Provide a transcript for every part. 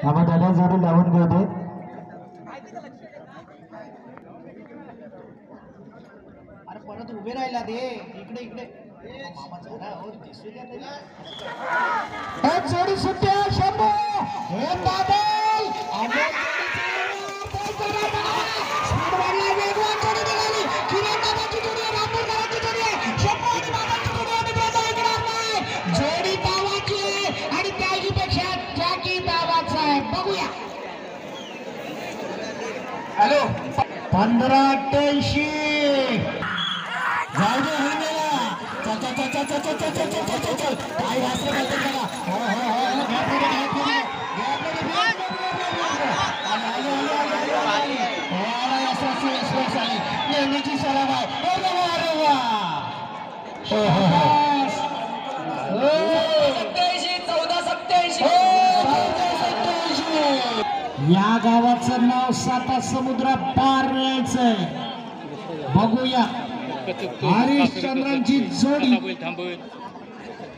आम्हा दादा जोडी लावून घेऊ दे. अरे परत उभे राहिला दे इकडे इकडे मामा जरा हो दिसू द्या तरी. जोडी सुट्ट्या शंभू हे बादल जोडी दावाची आणि त्याहीपेक्षा त्याची दावाचा आहे. बघूया. हॅलो 1588 जाऊ दे होऊन गेला. चल चल चल चल चल चल चल चल चल चल चल काय वासरे घालतात त्याला. हो हो हो घ्या पुढे घ्या पुढे घ्या पुढे नेहमीची सलाम आहे. अरे वा अरे वा. हो हो हो 1487 या गावाचं नाव साता समुद्र पार यायचंय. बघूया हरिश्चंद्रांची जोडी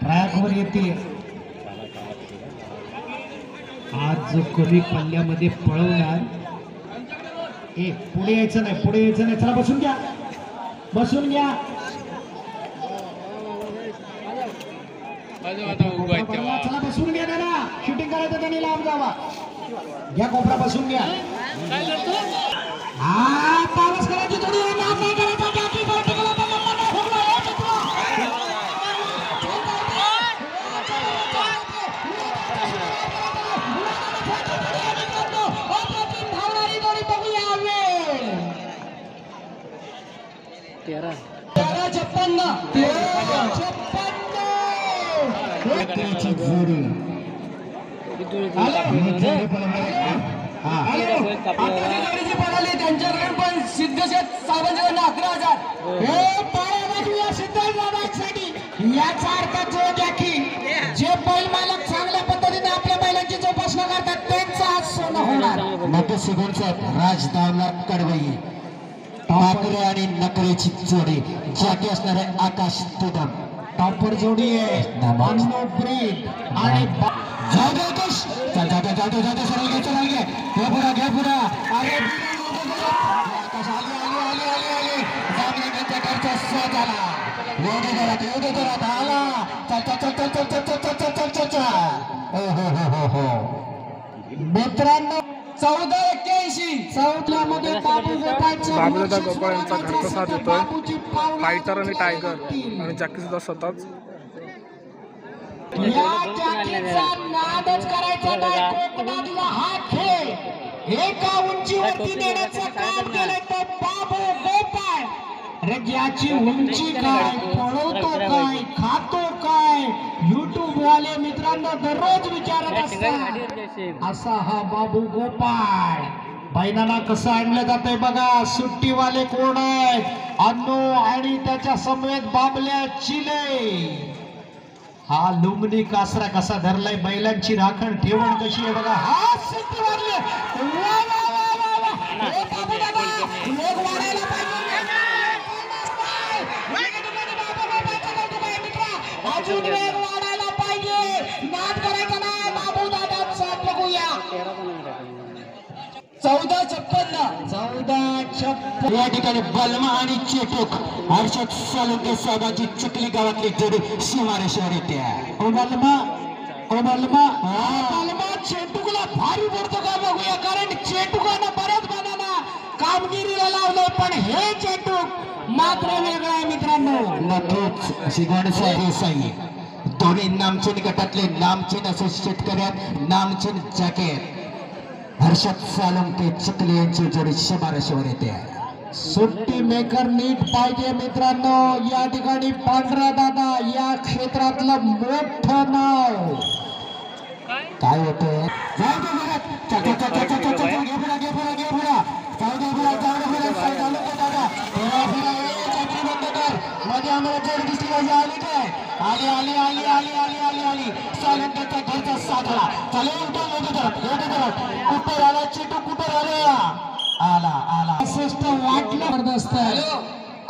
ट्रॅकवर येते. आज जो कमी पल्ल्यामध्ये पळवणार पुढे यायचं नाही पुढे यायचं नाही. चला बसून घ्या बसून घ्या. चला बसून घ्या दादा. शूटिंग करायचं त्यांनी लांब जावा. घ्या कोपरा बसून घ्या. हा पावस करायची थोडी लांब नाही करायचा. त्यांच्याकडे पण सिद्धेश सावंतकडनं 11,000 याचा अर्थ जो घ्या की जे बैल मालक चांगल्या पद्धतीने आपल्या बैलांची जोपासना करतात त्यांचा आज सोनं होणार. मोठे सिगोलचा राजदावला कडवई टाकरे आणि नकरेची जोडी जाती असणारे आकाश तुदम टॉपर जोडी आहे. ब्रीड आणि घ्या पुढा अरे आकाश आली आली आली आली आली जामनेरच्या घरचा शोध आला. एवढे जोरात आला. चल चल चल चल चल चल चल चल चल चल चल. हो मित्रांनो 1481 मध्ये बाबूदादा गोपाळ यांचा घरचा साथ येतोय. फायटर आणि टायगर आणि जॅकी सुद्धा स्वतःच नादच करायचा नाही. कोकणातला हा खेळ एका उंचीवरती नेण्याचं काम केलं तर बाबू गोपाळ. अरे ज्याची उंची काय पळवतो काय खातो काय युट्यूब वाले मित्रांनो दररोज विचारत असतात. असा हा बाबू गोपाळ. बैलांना कसं आणलं जातंय बघा. सुट्टीवाले कोण आहेत अन्नू आणि त्याच्या समेत बाबल्या चिले. हा लुंगणी कासरा कसा धरलाय. बैलांची राखण ठेवण कशी आहे बघा. हा सुट्टी वाढली. अजून वेग वाढायला पाहिजे. नाद करायचा नाही बाबू दादाचा. बघूया 1456 या ठिकाणी बलमा आणि चेटूक हर्षद सालुंके साहेबांची चिखली गावातली जोडी सीमारेषेवर येते. बलमा चेटूकला भारी पडतो का बघूया. कारण चेटूकानं बऱ्याच जणांना कामगिरीला लावलंय पण हे चेटूक मात्र वेगळं आहे मित्रांनो. नक्कीच शिगण साई दोन्ही नामचीन गटातले नामचीन असे शेतकरी आहेत. नामचीन जॅकेट हर्षद सालुंके चिखली यांची जोडी सीमारेषेवर येते. सुट्टी मेकर नीट पाहिजे मित्रांनो. या ठिकाणी पांढरा दादा या क्षेत्रातलं मोठं नाव काय होतं. मध्ये आम्हाला जोड दिसली पाहिजे. आली काय आली आली आली आली आली आली आली सालंक्याच्या घरचा साधला. चला कुठे आला चिटू कुठे आला आला आला श्रेष्ठ वाटलं जबरदस्त.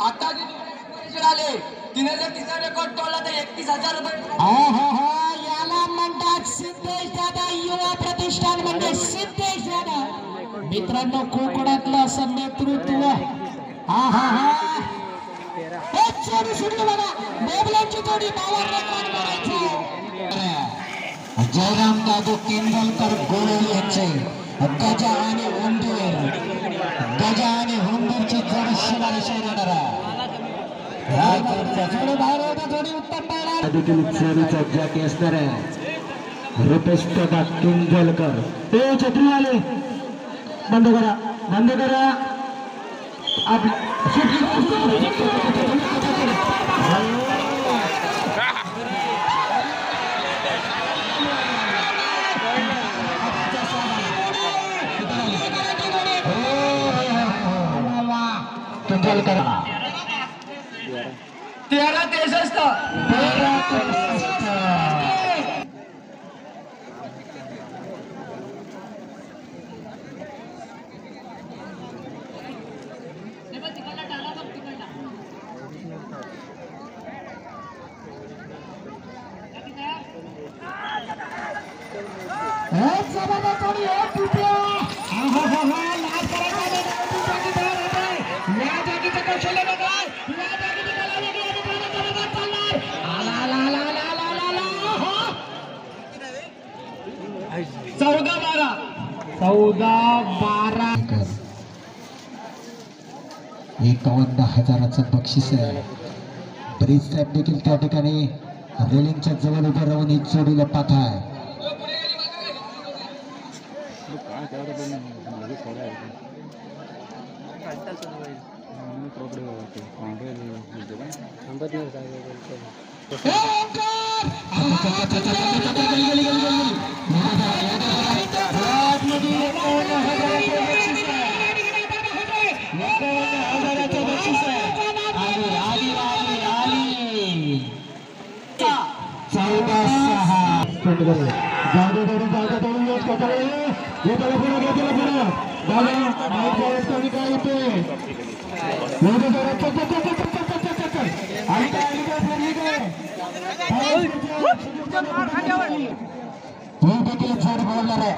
आता आले तिने जर तिचा रेकॉर्ड तोडला तर 31,000 रुपये. याला म्हणतात सिद्धेश दादा युवा प्रतिष्ठान. प्रतिष्ठान म्हणजे सिद्धेश दादा मित्रांनो कोकणातलं असं नेतृत्व हा हा हा एक जोडी सुटली बघा मोबलांची जोडी नावावर रेकॉर्ड करायचं जयराम दादू किंजलकर गोळे यांचे गजा आणि हुंदूर गजा आणि हुंदूरची जोडी शिवाय शहराला जोडी उत्तम पाहणार देखील चोरीचा जॅकी असणार आहे रुपेश प्रकाश किंजलकर ते छत्री आले बंद करा किंजलकर 13-63 51,000चं बक्षीस आहे ब्रिज साहेब देखील त्या ठिकाणी रेलिंगच्या जवळ उभं राहून ही जोडीला पाहत आहे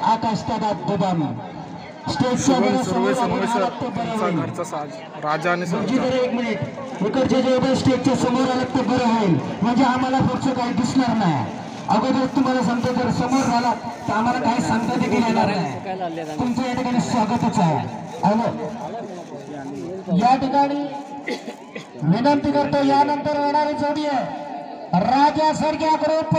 आकाश दादा दुधाम घरचा साज राजा आणि एक मिनिट इकडचे जे स्टेजच्या समोर आलं ते बरं होईल म्हणजे आम्हाला पुढचं काही दिसणार नाही अगोदर तुम्हाला सांगतो जर समोर झाला तर आम्हाला काही सांगता देखील येणार नाही तुमचं या ठिकाणी स्वागतच आहे या ठिकाणी विनंती करतो यानंतर येणारी जोडी आहे राजा सरग्या ग्रुप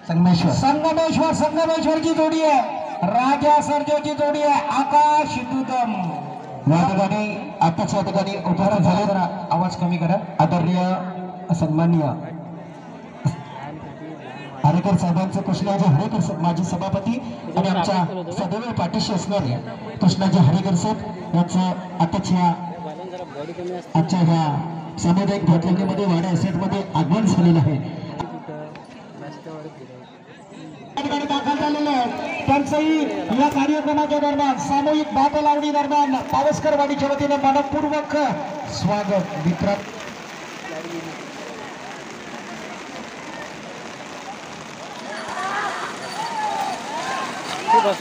संगमेश्वरची जोडी आहे राजा सर्जेची जोडी आहे आकाश दुदम या ठिकाणी आताच्या ठिकाणी उपस्थित झाले जरा आवाज कमी करा आदरणीय सन्माननीय हरेकर साहेबांचे कृष्णाजी हरेकर माजी सभापती आणि आमच्या सदैव पाठीशी असणारे कृष्णाजी हरेकर साहेब यांचं आताच्या आजच्या ह्या सामुदायिक भातलिंगीमध्ये वाडा सेटमध्ये आगमन झालेलं आहे दाखल झालेले आहेत त्यांचंही या कार्यक्रमाच्या दरम्यान सामूहिक भात लावणी दरम्यान पावसकरवाडीच्या वतीने मनपूर्वक स्वागत मित्र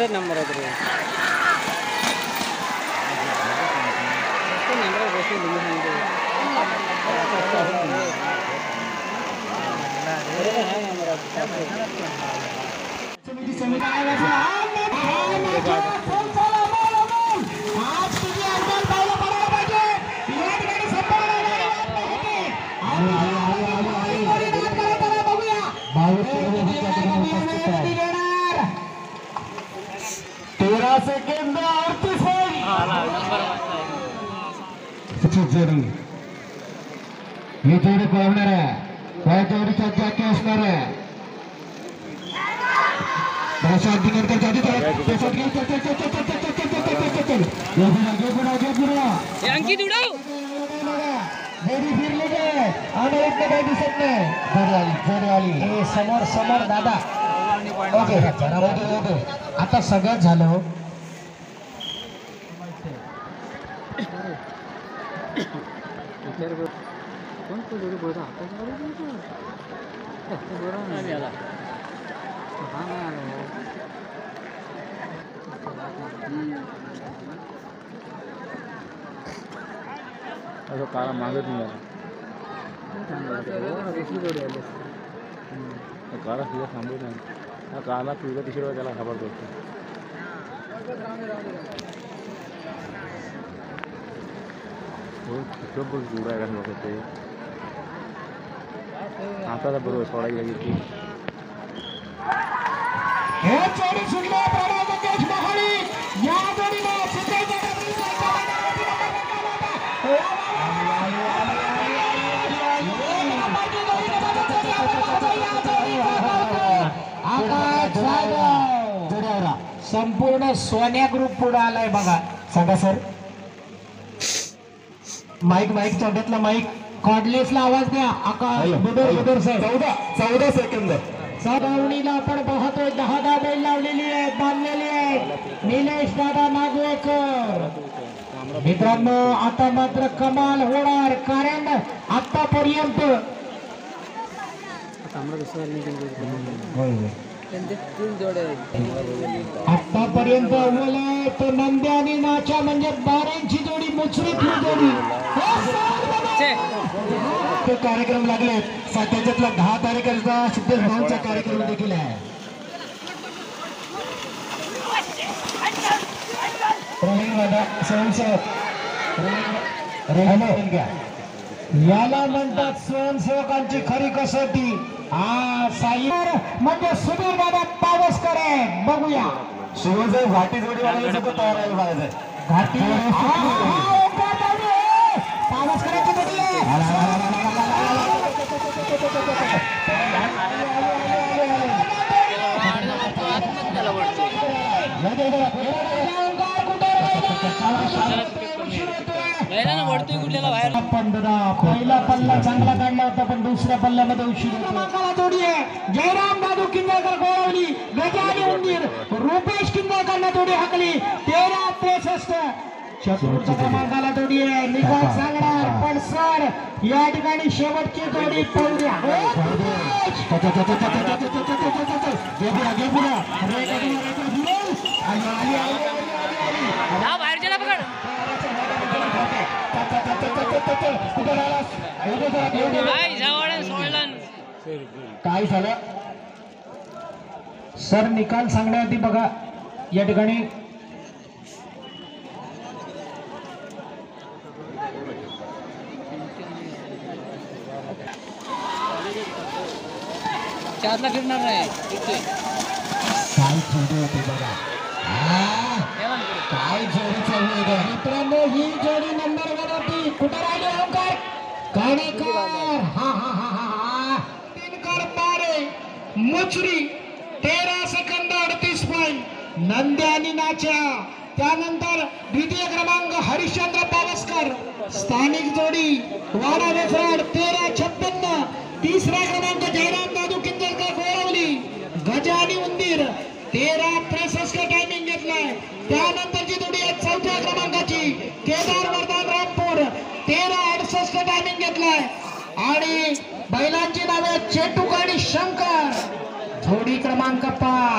नंबर ही जोडी पाहणार आहे त्या जोडीचा जॅकी असणार आहे प्रसाद दिगरकर जाती फिरली काय आम्हाला इतकं काही दिसत नाही जोडी आली समोर समोर दादा ओके आता सगळ्यात झालं असं काळा मागत नाही काळा पिला थांबत नाही हा काळा पिवळा तिसऱ्या वेळा त्याला खबर पडतो खूप जुडा आहे का ते आता बरोबर सोडायला गेली हे चोरी सुटले प्रणाम मुकेश महाळी या जोडीला संपूर्ण सोन्या ग्रुप पुढे आलाय बघा. सांगा सर. माईक चौड्यातला माईक कॉर्डलेसला आवाज द्या. आकाश बुदर सर 14 सेकंद. दावणीला आपण पाहतोय 10 बैल लावलेली आहे, बांधलेली आहे. निलेश दादा नागवेकर. मित्रांनो आता मात्र कमाल होणार कारण आतापर्यंत आतापर्यंत अव्वल आहे तो नंद्या आणि नाच्या म्हणजे बारांची जोडी मुचरीतली जोडी. ते कार्यक्रम लागले त्याच्यातला 10 तारखेचा सिद्धेश भाऊंचा कार्यक्रम देखील आहे. याला म्हणतात स्वयंसेवकांची खरी कसोटी. साई म्हणजे सुधीर दादा पावसकर आहे. बघूया शिवसाहेब घाटी जोडी वाढवण्यासाठी तयार आहे बाळासाहेब. घाटी पावसकरांची जोडी आहे. पहिला पल्ला चांगला काढला होता पण दुसऱ्या पल्ल्यामध्ये उशीर जोडी आहे. जयराम दादू किंजळकर गोळवली गजाली उंदीर रुपेश किंजळकरला जोडी हाकली 13-63. चतुर्थ क्रमांकाला जोडी आहे. निकाल सांगणार पण सर या ठिकाणी शेवटची जोडी पाहूया. काय झालं सर निकाल सांगण्याआधी बघा या ठिकाणी चारला फिरणार नाही. काय जोडी होती बघा. काय जोडी चालू आहे मित्रांनो ही जोडी नंबर 1 होती. कुठे राहिले ओंकार काणेकर. दिनकर बारे मुचरी 13 सेकंद 38 पॉईंट. नंद्या आणि नाच्या. त्यानंतर द्वितीय क्रमांक हरिश्चंद्र पावसकर स्थानिक जोडी वाडा वेफराड 13-56. तिसरा क्रमांक जयराम दादू किंजळकर गोळवली गजानी उंदीर 13-63 टायमिंग घेतलाय. त्यानंतरची जोडी आहे चौथ्या क्रमांकाची केदार वर्धन रामपूर 13-68 टायमिंग घेतलाय. आणि बैलांची नावे चेटूक आणि शंकर जोडी क्रमांक 5.